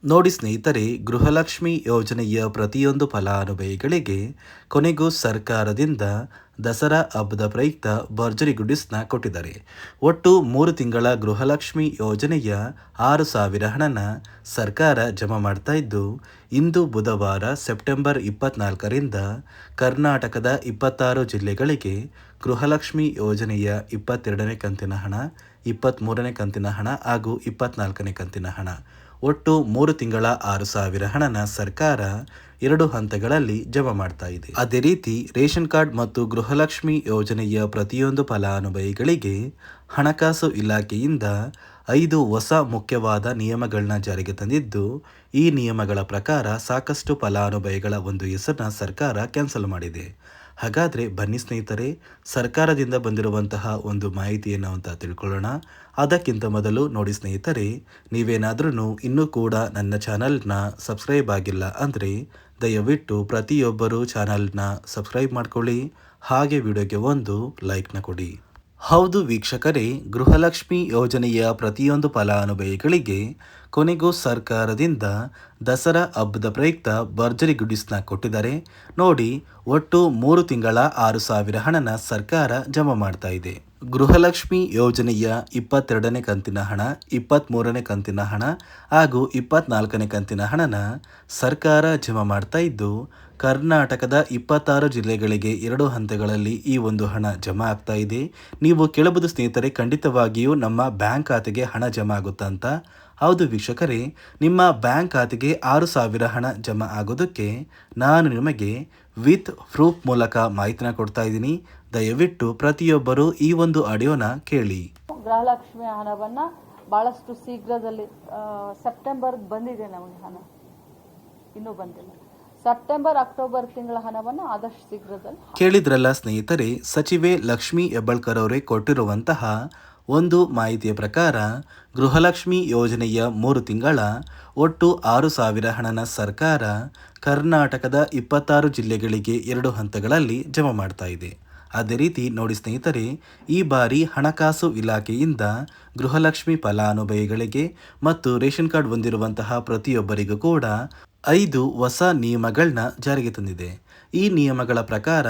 ನೋಡಿ ಸ್ನೇಹಿತರೆ, ಗೃಹಲಕ್ಷ್ಮಿ ಯೋಜನೆಯ ಪ್ರತಿಯೊಂದು ಫಲಾನುಭವಿಗಳಿಗೆ ಕೊನೆಗೂ ಸರ್ಕಾರದಿಂದ ದಸರಾ ಹಬ್ಬದ ಪ್ರಯುಕ್ತ ಭರ್ಜರಿ ಗುಡ್ಡಿಸ್ನ ಕೊಟ್ಟಿದ್ದಾರೆ. ಒಟ್ಟು 3 ತಿಂಗಳ ಗೃಹಲಕ್ಷ್ಮಿ ಯೋಜನೆಯ 6,000 ಹಣನ ಸರ್ಕಾರ ಜಮಾ ಮಾಡ್ತಾ ಇದ್ದು, ಇಂದು ಬುಧವಾರ ಸೆಪ್ಟೆಂಬರ್ 24ರಿಂದ ಕರ್ನಾಟಕದ 26 ಜಿಲ್ಲೆಗಳಿಗೆ ಗೃಹಲಕ್ಷ್ಮಿ ಯೋಜನೆಯ 22ನೇ ಕಂತಿನ ಹಣ, 23ನೇ ಕಂತಿನ ಹಣ ಹಾಗೂ 24ನೇ ಕಂತಿನ ಹಣ ಒಟ್ಟು 3 ತಿಂಗಳ 6,000 ಹಣನ ಸರ್ಕಾರ 2 ಹಂತಗಳಲ್ಲಿ ಜಮಾ ಮಾಡ್ತಾ ಇದೆ. ಅದೇ ರೀತಿ ರೇಷನ್ ಕಾರ್ಡ್ ಮತ್ತು ಗೃಹಲಕ್ಷ್ಮಿ ಯೋಜನೆಯ ಪ್ರತಿಯೊಂದು ಫಲಾನುಭವಿಗಳಿಗೆ ಹಣಕಾಸು ಇಲಾಖೆಯಿಂದ 5 ಹೊಸ ಮುಖ್ಯವಾದ ನಿಯಮಗಳನ್ನ ಜಾರಿಗೆ ತಂದಿದ್ದು, ಈ ನಿಯಮಗಳ ಪ್ರಕಾರ ಸಾಕಷ್ಟು ಫಲಾನುಭವಿಗಳ ಒಂದು ಹೆಸರನ್ನ ಸರ್ಕಾರ ಕ್ಯಾನ್ಸಲ್ ಮಾಡಿದೆ. ಹಾಗಾದರೆ ಬನ್ನಿ ಸ್ನೇಹಿತರೆ, ಸರ್ಕಾರದಿಂದ ಬಂದಿರುವಂತಹ ಒಂದು ಮಾಹಿತಿಯನ್ನು ಅಂತ ತಿಳ್ಕೊಳ್ಳೋಣ. ಅದಕ್ಕಿಂತ ಮೊದಲು ನೋಡಿ ಸ್ನೇಹಿತರೆ, ನೀವೇನಾದ್ರೂ ಇನ್ನೂ ಕೂಡ ನನ್ನ ಚಾನಲ್ನ ಸಬ್ಸ್ಕ್ರೈಬ್ ಆಗಿಲ್ಲ ಅಂದರೆ ದಯವಿಟ್ಟು ಪ್ರತಿಯೊಬ್ಬರು ಚಾನಲ್ನ ಸಬ್ಸ್ಕ್ರೈಬ್ ಮಾಡ್ಕೊಳ್ಳಿ, ಹಾಗೆ ವಿಡಿಯೋಗೆ ಒಂದು ಲೈಕ್ನ ಕೊಡಿ. ಹೌದು ವೀಕ್ಷಕರೇ, ಗೃಹಲಕ್ಷ್ಮಿ ಯೋಜನೆಯ ಪ್ರತಿಯೊಂದು ಫಲಾನುಭವಿಗಳಿಗೆ ಕೊನೆಗೂ ಸರ್ಕಾರದಿಂದ ದಸರಾ ಹಬ್ಬದ ಪ್ರಯುಕ್ತ ಭರ್ಜರಿ ಗುಡ್ಡಿಸ್ನ ಕೊಟ್ಟಿದ್ದಾರೆ. ನೋಡಿ, ಒಟ್ಟು 3 ತಿಂಗಳ 6,000 ಹಣನ ಸರ್ಕಾರ ಜಮಾ ಮಾಡ್ತಾ ಇದೆ. ಗೃಹಲಕ್ಷ್ಮಿ ಯೋಜನೆಯ 22ನೇ ಕಂತಿನ ಹಣ, 23ನೇ ಕಂತಿನ ಹಣ ಹಾಗೂ 24ನೇ ಕಂತಿನ ಹಣನ ಸರ್ಕಾರ ಜಮಾ ಮಾಡ್ತಾ ಇದ್ದು, ಕರ್ನಾಟಕದ 26 ಜಿಲ್ಲೆಗಳಿಗೆ 2 ಹಂತಗಳಲ್ಲಿ ಈ ಒಂದು ಹಣ ಜಮಾ ಆಗ್ತಾ ಇದೆ. ನೀವು ಕೇಳಬಹುದು ಸ್ನೇಹಿತರೆ, ಖಂಡಿತವಾಗಿಯೂ ನಮ್ಮ ಬ್ಯಾಂಕ್ ಖಾತೆಗೆ ಹಣ ಜಮಾ ಆಗುತ್ತಾ ಅಂತ. ಹೌದು ವೀಕ್ಷಕರೇ, ನಿಮ್ಮ ಬ್ಯಾಂಕ್ ಖಾತೆಗೆ 6,000 ಹಣ ಜಮಾ ಆಗೋದಕ್ಕೆ ನಾನು ನಿಮಗೆ ವಿತ್ ಪ್ರೂಫ್ ಮೂಲಕ ಮಾಹಿತಿನ ಕೊಡ್ತಾ ಇದ್ದೀನಿ. ದಯವಿಟ್ಟು ಪ್ರತಿಯೊಬ್ಬರು ಈ ಒಂದು ಆಡಿಯೋನ ಕೇಳಿ. ಗೃಹಲಕ್ಷ್ಮಿ ಹಣವನ್ನು ಭಾಳಷ್ಟು ಶೀಘ್ರದಲ್ಲಿ ಸೆಪ್ಟೆಂಬರ್ ಬಂದಿದೆ, ನಮಗೆ ಹಣ ಇನ್ನೂ ಬಂದಿಲ್ಲ. ಸೆಪ್ಟೆಂಬರ್ ಅಕ್ಟೋಬರ್ ತಿಂಗಳ ಹಣವನ್ನು ಆದಷ್ಟು ಶೀಘ್ರದಲ್ಲಿ. ಕೇಳಿದ್ರಲ್ಲ ಸ್ನೇಹಿತರೆ, ಸಚಿವೆ ಲಕ್ಷ್ಮಿ ಹೆಬ್ಬಾಳ್ಕರ್ ಅವರೇ ಕೊಟ್ಟಿರುವಂತಹ ಒಂದು ಮಾಹಿತಿಯ ಪ್ರಕಾರ ಗೃಹಲಕ್ಷ್ಮಿ ಯೋಜನೆಯ 3 ತಿಂಗಳ ಒಟ್ಟು 6,000 ಹಣನ ಸರ್ಕಾರ ಕರ್ನಾಟಕದ 26 ಜಿಲ್ಲೆಗಳಿಗೆ 2 ಹಂತಗಳಲ್ಲಿ ಜಮಾ ಮಾಡ್ತಾ ಇದೆ. ಅದೇ ರೀತಿ ನೋಡಿ ಸ್ನೇಹಿತರೆ, ಈ ಬಾರಿ ಹಣಕಾಸು ಇಲಾಖೆಯಿಂದ ಗೃಹಲಕ್ಷ್ಮಿ ಫಲಾನುಭವಿಗಳಿಗೆ ಮತ್ತು ರೇಷನ್ ಕಾರ್ಡ್ ಹೊಂದಿರುವಂತಹ ಪ್ರತಿಯೊಬ್ಬರಿಗೂ ಕೂಡ 5 ಹೊಸ ನಿಯಮಗಳನ್ನ ಜಾರಿಗೆ ತಂದಿದೆ. ಈ ನಿಯಮಗಳ ಪ್ರಕಾರ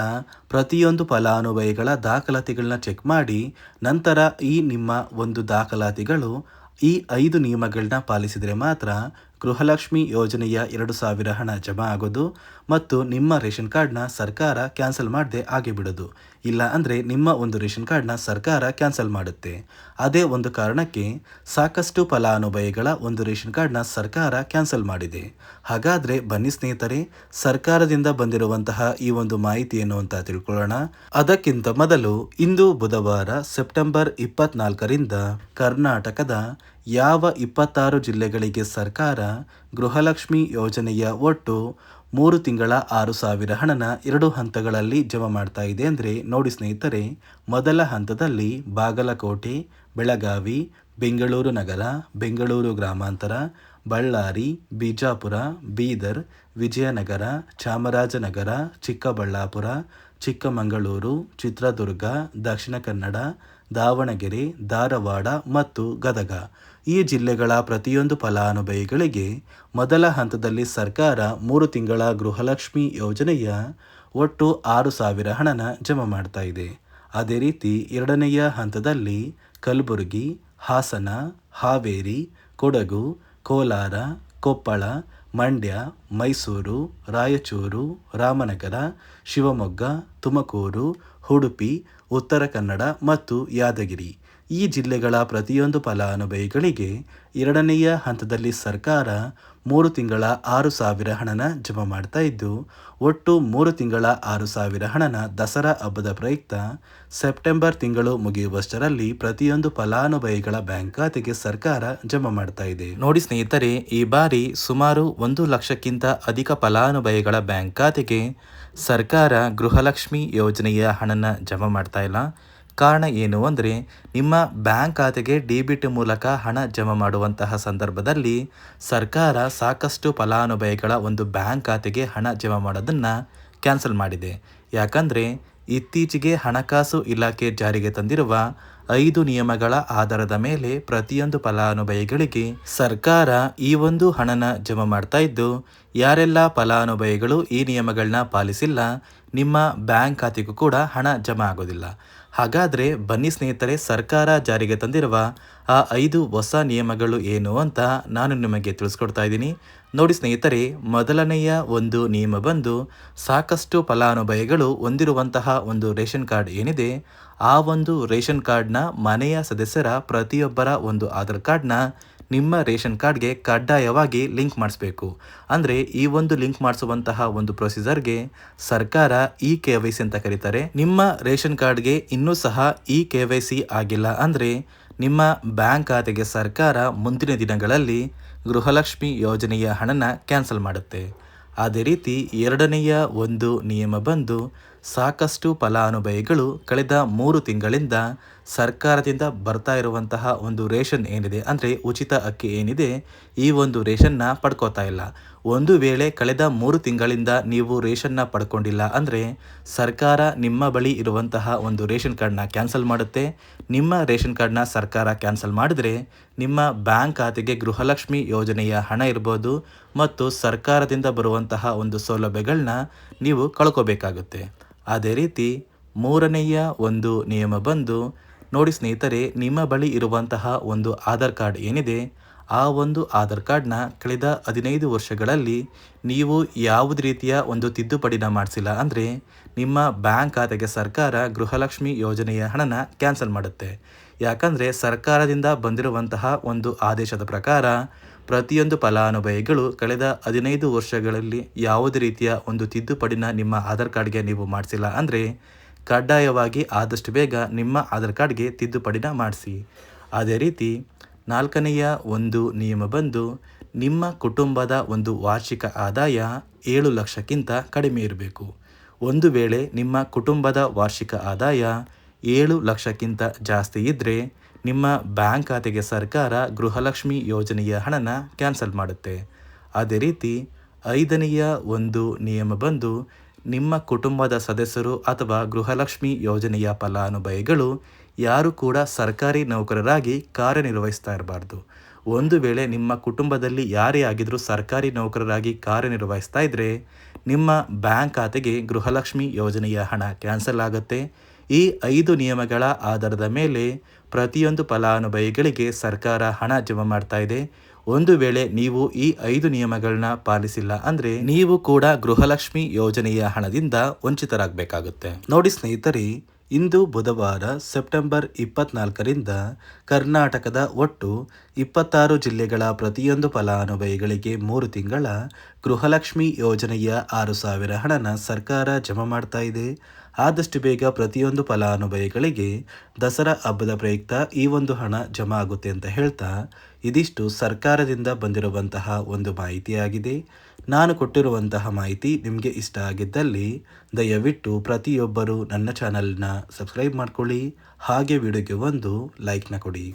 ಪ್ರತಿಯೊಂದು ಫಲಾನುಭವಿಗಳ ದಾಖಲಾತಿಗಳನ್ನ ಚೆಕ್ ಮಾಡಿ ನಂತರ ಈ ನಿಮ್ಮ ಒಂದು ದಾಖಲಾತಿಗಳು ಈ 5 ನಿಯಮಗಳನ್ನ ಪಾಲಿಸಿದರೆ ಮಾತ್ರ ಗೃಹಲಕ್ಷ್ಮಿ ಯೋಜನೆಯ 2,000 ಹಣ ಜಮಾ ಆಗೋದು ಮತ್ತು ನಿಮ್ಮ ರೇಷನ್ ಕಾರ್ಡ್ನ ಸರ್ಕಾರ ಕ್ಯಾನ್ಸಲ್ ಮಾಡದೆ ಆಗಿಬಿಡೋದು. ಇಲ್ಲ ಅಂದರೆ ನಿಮ್ಮ ಒಂದು ರೇಷನ್ ಕಾರ್ಡ್ನ ಸರ್ಕಾರ ಕ್ಯಾನ್ಸಲ್ ಮಾಡುತ್ತೆ. ಅದೇ ಒಂದು ಕಾರಣಕ್ಕೆ ಸಾಕಷ್ಟು ಫಲಾನುಭವಿಗಳ ಒಂದು ರೇಷನ್ ಕಾರ್ಡ್ನ ಸರ್ಕಾರ ಕ್ಯಾನ್ಸಲ್ ಮಾಡಿದೆ. ಹಾಗಾದರೆ ಬನ್ನಿ ಸ್ನೇಹಿತರೆ, ಸರ್ಕಾರದಿಂದ ಬಂದಿರುವಂತಹ ಈ ಒಂದು ಮಾಹಿತಿಯನ್ನು ಅಂತ ತಿಳ್ಕೊಳ್ಳೋಣ. ಅದಕ್ಕಿಂತ ಮೊದಲು ಇಂದು ಬುಧವಾರ ಸೆಪ್ಟೆಂಬರ್ 24ರಿಂದ ಕರ್ನಾಟಕದ ಯಾವ 26 ಜಿಲ್ಲೆಗಳಿಗೆ ಸರ್ಕಾರ ಗೃಹಲಕ್ಷ್ಮಿ ಯೋಜನೆಯ ಒಟ್ಟು 3 ತಿಂಗಳ 6,000 ಹಣನ 2 ಹಂತಗಳಲ್ಲಿ ಜಮಾ ಮಾಡ್ತಾ ಇದೆ ಅಂದರೆ ನೋಡಿ ಸ್ನೇಹಿತರೆ, ಮೊದಲ ಹಂತದಲ್ಲಿ ಬಾಗಲಕೋಟೆ, ಬೆಳಗಾವಿ, ಬೆಂಗಳೂರು ನಗರ, ಬೆಂಗಳೂರು ಗ್ರಾಮಾಂತರ, ಬಳ್ಳಾರಿ, ಬಿಜಾಪುರ, ಬೀದರ್, ವಿಜಯನಗರ, ಚಾಮರಾಜನಗರ, ಚಿಕ್ಕಬಳ್ಳಾಪುರ, ಚಿಕ್ಕಮಗಳೂರು, ಚಿತ್ರದುರ್ಗ, ದಕ್ಷಿಣ ಕನ್ನಡ, ದಾವಣಗೆರೆ, ಧಾರವಾಡ ಮತ್ತು ಗದಗ ಈ ಜಿಲ್ಲೆಗಳ ಪ್ರತಿಯೊಂದು ಫಲಾನುಭವಿಗಳಿಗೆ ಮೊದಲ ಹಂತದಲ್ಲಿ ಸರ್ಕಾರ 3 ತಿಂಗಳ ಗೃಹಲಕ್ಷ್ಮಿ ಯೋಜನೆಯ ಒಟ್ಟು 6,000 ಹಣನ ಜಮಾ ಮಾಡ್ತಾ ಇದೆ. ಅದೇ ರೀತಿ ಎರಡನೆಯ ಹಂತದಲ್ಲಿ ಕಲಬುರಗಿ, ಹಾಸನ, ಹಾವೇರಿ, ಕೊಡಗು, ಕೋಲಾರ, ಕೊಪ್ಪಳ, ಮಂಡ್ಯ, ಮೈಸೂರು, ರಾಯಚೂರು, ರಾಮನಗರ, ಶಿವಮೊಗ್ಗ, ತುಮಕೂರು, ಉಡುಪಿ, ಉತ್ತರ ಕನ್ನಡ ಮತ್ತು ಯಾದಗಿರಿ ಈ ಜಿಲ್ಲೆಗಳ ಪ್ರತಿಯೊಂದು ಫಲಾನುಭವಿಗಳಿಗೆ ಎರಡನೆಯ ಹಂತದಲ್ಲಿ ಸರ್ಕಾರ 3 ತಿಂಗಳ 6,000 ಹಣನ ಜಮಾ ಮಾಡ್ತಾ ಇದ್ದು, ಒಟ್ಟು 3 ತಿಂಗಳ 6,000 ಹಣನ ದಸರಾ ಹಬ್ಬದ ಪ್ರಯುಕ್ತ ಸೆಪ್ಟೆಂಬರ್ ತಿಂಗಳು ಮುಗಿಯುವಷ್ಟರಲ್ಲಿ ಪ್ರತಿಯೊಂದು ಫಲಾನುಭವಿಗಳ ಬ್ಯಾಂಕ್ ಖಾತೆಗೆ ಸರ್ಕಾರ ಜಮಾ ಮಾಡ್ತಾ ಇದೆ. ನೋಡಿ ಸ್ನೇಹಿತರೆ, ಈ ಬಾರಿ ಸುಮಾರು 1 ಲಕ್ಷಕ್ಕಿಂತ ಅಧಿಕ ಫಲಾನುಭವಿಗಳ ಬ್ಯಾಂಕ್ ಖಾತೆಗೆ ಸರ್ಕಾರ ಗೃಹಲಕ್ಷ್ಮಿ ಯೋಜನೆಯ ಹಣನ ಜಮಾ ಮಾಡ್ತಾ ಇಲ್ಲ. ಕಾರಣ ಏನು ಅಂದರೆ, ನಿಮ್ಮ ಬ್ಯಾಂಕ್ ಖಾತೆಗೆ ಡೆಬಿಟ್ ಮೂಲಕ ಹಣ ಜಮಾ ಮಾಡುವಂತಹ ಸಂದರ್ಭದಲ್ಲಿ ಸರ್ಕಾರ ಸಾಕಷ್ಟು ಫಲಾನುಭವಿಗಳ ಒಂದು ಬ್ಯಾಂಕ್ ಖಾತೆಗೆ ಹಣ ಜಮಾ ಮಾಡೋದನ್ನು ಕ್ಯಾನ್ಸಲ್ ಮಾಡಿದೆ. ಯಾಕಂದರೆ ಇತ್ತೀಚೆಗೆ ಹಣಕಾಸು ಇಲಾಖೆ ಜಾರಿಗೆ ತಂದಿರುವ 5 ನಿಯಮಗಳ ಆಧಾರದ ಮೇಲೆ ಪ್ರತಿಯೊಂದು ಫಲಾನುಭವಿಗಳಿಗೆ ಸರ್ಕಾರ ಈ ಒಂದು ಹಣನ ಜಮಾ ಮಾಡ್ತಾ ಇದ್ದು, ಯಾರೆಲ್ಲ ಫಲಾನುಭವಿಗಳು ಈ ನಿಯಮಗಳನ್ನ ಪಾಲಿಸಿಲ್ಲ ನಿಮ್ಮ ಬ್ಯಾಂಕ್ ಖಾತೆಗೂ ಕೂಡ ಹಣ ಜಮಾ ಆಗೋದಿಲ್ಲ. ಹಾಗಾದರೆ ಬನ್ನಿ ಸ್ನೇಹಿತರೆ, ಸರ್ಕಾರ ಜಾರಿಗೆ ತಂದಿರುವ ಆ 5 ಹೊಸ ನಿಯಮಗಳು ಏನು ಅಂತ ನಾನು ನಿಮಗೆ ತಿಳಿಸ್ಕೊಡ್ತಾ ಇದ್ದೀನಿ. ನೋಡಿ ಸ್ನೇಹಿತರೆ, ಮೊದಲನೆಯ ಒಂದು ನಿಯಮ ಬಂದು ಸಾಕಷ್ಟು ಫಲಾನುಭವಿಗಳು ಹೊಂದಿರುವಂತಹ ಒಂದು ರೇಷನ್ ಕಾರ್ಡ್ ಏನಿದೆ, ಆ ಒಂದು ರೇಷನ್ ಕಾರ್ಡ್ನ ಮನೆಯ ಸದಸ್ಯರ ಪ್ರತಿಯೊಬ್ಬರ ಒಂದು ಆಧಾರ್ ಕಾರ್ಡ್ನ ನಿಮ್ಮ ರೇಷನ್ ಕಾರ್ಡ್ಗೆ ಕಡ್ಡಾಯವಾಗಿ ಲಿಂಕ್ ಮಾಡಿಸ್ಬೇಕು. ಅಂದರೆ ಈ ಒಂದು ಲಿಂಕ್ ಮಾಡಿಸುವಂತಹ ಒಂದು ಪ್ರೊಸೀಜರ್ಗೆ ಸರ್ಕಾರ KYC ಅಂತ ಕರೀತಾರೆ. ನಿಮ್ಮ ರೇಷನ್ ಕಾರ್ಡ್ಗೆ ಇನ್ನೂ ಸಹ KYC ಆಗಿಲ್ಲ ಅಂದರೆ ನಿಮ್ಮ ಬ್ಯಾಂಕ್ ಖಾತೆಗೆ ಸರ್ಕಾರ ಮುಂದಿನ ದಿನಗಳಲ್ಲಿ ಗೃಹಲಕ್ಷ್ಮಿ ಯೋಜನೆಯ ಹಣನ ಕ್ಯಾನ್ಸಲ್ ಮಾಡುತ್ತೆ. ಅದೇ ರೀತಿ ಎರಡನೆಯ ಒಂದು ನಿಯಮ ಬಂದು ಸಾಕಷ್ಟು ಫಲಾನುಭವಿಗಳು ಕಳೆದ 3 ತಿಂಗಳಿಂದ ಸರ್ಕಾರದಿಂದ ಬರ್ತಾ ಇರುವಂತಹ ಒಂದು ರೇಷನ್ ಏನಿದೆ, ಅಂದರೆ ಉಚಿತ ಅಕ್ಕಿ ಏನಿದೆ, ಈ ಒಂದು ರೇಷನ್ನ ಪಡ್ಕೋತಾ ಇಲ್ಲ. ಒಂದು ವೇಳೆ ಕಳೆದ 3 ತಿಂಗಳಿಂದ ನೀವು ರೇಷನ್ನ ಪಡ್ಕೊಂಡಿಲ್ಲ ಅಂದರೆ ಸರ್ಕಾರ ನಿಮ್ಮ ಬಳಿ ಇರುವಂತಹ ಒಂದು ರೇಷನ್ ಕಾರ್ಡ್ನ ಕ್ಯಾನ್ಸಲ್ ಮಾಡುತ್ತೆ. ನಿಮ್ಮ ರೇಷನ್ ಕಾರ್ಡ್ನ ಸರ್ಕಾರ ಕ್ಯಾನ್ಸಲ್ ಮಾಡಿದರೆ ನಿಮ್ಮ ಬ್ಯಾಂಕ್ ಖಾತೆಗೆ ಗೃಹಲಕ್ಷ್ಮಿ ಯೋಜನೆಯ ಹಣ ಇರ್ಬೋದು ಮತ್ತು ಸರ್ಕಾರದಿಂದ ಬರುವಂತಹ ಒಂದು ಸೌಲಭ್ಯಗಳನ್ನ ನೀವು ಕಳ್ಕೋಬೇಕಾಗುತ್ತೆ. ಅದೇ ರೀತಿ ಮೂರನೆಯ ಒಂದು ನಿಯಮ ಬಂದು ನೋಡಿ ಸ್ನೇಹಿತರೆ, ನಿಮ್ಮ ಬಳಿ ಇರುವಂತಹ ಒಂದು ಆಧಾರ್ ಕಾರ್ಡ್ ಏನಿದೆ, ಆ ಒಂದು ಆಧಾರ್ ಕಾರ್ಡ್ನ ಕಳೆದ 15 ವರ್ಷಗಳಲ್ಲಿ ನೀವು ಯಾವುದೇ ರೀತಿಯ ಒಂದು ತಿದ್ದುಪಡಿನ ಮಾಡಿಸಿಲ್ಲ ಅಂದರೆ ನಿಮ್ಮ ಬ್ಯಾಂಕ್ ಖಾತೆಗೆ ಸರ್ಕಾರ ಗೃಹಲಕ್ಷ್ಮಿ ಯೋಜನೆಯ ಹಣನ ಕ್ಯಾನ್ಸಲ್ ಮಾಡುತ್ತೆ. ಯಾಕಂದರೆ ಸರ್ಕಾರದಿಂದ ಬಂದಿರುವಂತಹ ಒಂದು ಆದೇಶದ ಪ್ರಕಾರ ಪ್ರತಿಯೊಂದು ಫಲಾನುಭವಿಗಳು ಕಳೆದ 15 ವರ್ಷಗಳಲ್ಲಿ ಯಾವುದೇ ರೀತಿಯ ಒಂದು ತಿದ್ದುಪಡಿನ ನಿಮ್ಮ ಆಧಾರ್ ಕಾರ್ಡ್ಗೆ ನೀವು ಮಾಡಿಸಿಲ್ಲ ಅಂದರೆ ಕಡ್ಡಾಯವಾಗಿ ಆದಷ್ಟು ಬೇಗ ನಿಮ್ಮ ಆಧಾರ್ ಕಾರ್ಡ್ಗೆ ತಿದ್ದುಪಡಿನ ಮಾಡಿಸಿ. ಅದೇ ರೀತಿ ನಾಲ್ಕನೆಯ ಒಂದು ನಿಯಮ ಬಂದು ನಿಮ್ಮ ಕುಟುಂಬದ ಒಂದು ವಾರ್ಷಿಕ ಆದಾಯ 7 ಲಕ್ಷಕ್ಕಿಂತ ಕಡಿಮೆ ಇರಬೇಕು. ಒಂದು ವೇಳೆ ನಿಮ್ಮ ಕುಟುಂಬದ ವಾರ್ಷಿಕ ಆದಾಯ 7 ಲಕ್ಷಕ್ಕಿಂತ ಜಾಸ್ತಿ ಇದ್ದರೆ ನಿಮ್ಮ ಬ್ಯಾಂಕ್ ಖಾತೆಗೆ ಸರ್ಕಾರ ಗೃಹಲಕ್ಷ್ಮಿ ಯೋಜನೆಯ ಹಣನ ಕ್ಯಾನ್ಸಲ್ ಮಾಡುತ್ತೆ. ಅದೇ ರೀತಿ 5ನೆಯ ಒಂದು ನಿಯಮ ಬಂದು ನಿಮ್ಮ ಕುಟುಂಬದ ಸದಸ್ಯರು ಅಥವಾ ಗೃಹಲಕ್ಷ್ಮಿ ಯೋಜನೆಯ ಫಲಾನುಭವಿಗಳು ಯಾರು ಕೂಡ ಸರ್ಕಾರಿ ನೌಕರರಾಗಿ ಕಾರ್ಯನಿರ್ವಹಿಸ್ತಾ ಇರಬಾರ್ದು. ಒಂದು ವೇಳೆ ನಿಮ್ಮ ಕುಟುಂಬದಲ್ಲಿ ಯಾರೇ ಆಗಿದ್ರೂ ಸರ್ಕಾರಿ ನೌಕರರಾಗಿ ಕಾರ್ಯನಿರ್ವಹಿಸ್ತಾ ಇದ್ದರೆ ನಿಮ್ಮ ಬ್ಯಾಂಕ್ ಖಾತೆಗೆ ಗೃಹಲಕ್ಷ್ಮಿ ಯೋಜನೆಯ ಹಣ ಕ್ಯಾನ್ಸಲ್ ಆಗುತ್ತೆ. ಈ 5 ನಿಯಮಗಳ ಆಧಾರದ ಮೇಲೆ ಪ್ರತಿಯೊಂದು ಫಲಾನುಭವಿಗಳಿಗೆ ಸರ್ಕಾರ ಹಣ ಜಮಾ ಮಾಡ್ತಾ ಇದೆ. ಒಂದು ವೇಳೆ ನೀವು ಈ 5 ನಿಯಮಗಳನ್ನ ಪಾಲಿಸಿಲ್ಲ ಅಂದರೆ ನೀವು ಕೂಡ ಗೃಹಲಕ್ಷ್ಮಿ ಯೋಜನೆಯ ಹಣದಿಂದ ವಂಚಿತರಾಗಬೇಕಾಗುತ್ತೆ. ನೋಡಿ ಸ್ನೇಹಿತರೆ, ಇಂದು ಬುಧವಾರ ಸೆಪ್ಟೆಂಬರ್ 24ರಿಂದ ಕರ್ನಾಟಕದ ಒಟ್ಟು 26 ಜಿಲ್ಲೆಗಳ ಪ್ರತಿಯೊಂದು ಫಲಾನುಭವಿಗಳಿಗೆ 3 ತಿಂಗಳ ಗೃಹಲಕ್ಷ್ಮಿ ಯೋಜನೆಯ 6,000 ಹಣನ ಸರ್ಕಾರ ಜಮಾ ಮಾಡ್ತಾ ಇದೆ. ಆದಷ್ಟು ಬೇಗ ಪ್ರತಿಯೊಂದು ಫಲಾನುಭವಿಗಳಿಗೆ ದಸರಾ ಹಬ್ಬದ ಪ್ರಯುಕ್ತ ಈ ಒಂದು ಹಣ ಜಮಾ ಆಗುತ್ತೆ ಅಂತ ಹೇಳ್ತಾ, ಇದಿಷ್ಟು ಸರ್ಕಾರದಿಂದ ಬಂದಿರುವಂತಹ ಒಂದು ಮಾಹಿತಿಯಾಗಿದೆ. ನಾನು ಕೊಟ್ಟಿರುವಂತಹ ಮಾಹಿತಿ ನಿಮಗೆ ಇಷ್ಟ ಆಗಿದ್ದಲ್ಲಿ ದಯವಿಟ್ಟು ಪ್ರತಿಯೊಬ್ಬರು ನನ್ನ ಚಾನಲ್ನ ಸಬ್ಸ್ಕ್ರೈಬ್ ಮಾಡ್ಕೊಳ್ಳಿ, ಹಾಗೆ ವಿಡಿಯೋಗೆ ಒಂದು ಲೈಕ್ನ ಕೊಡಿ.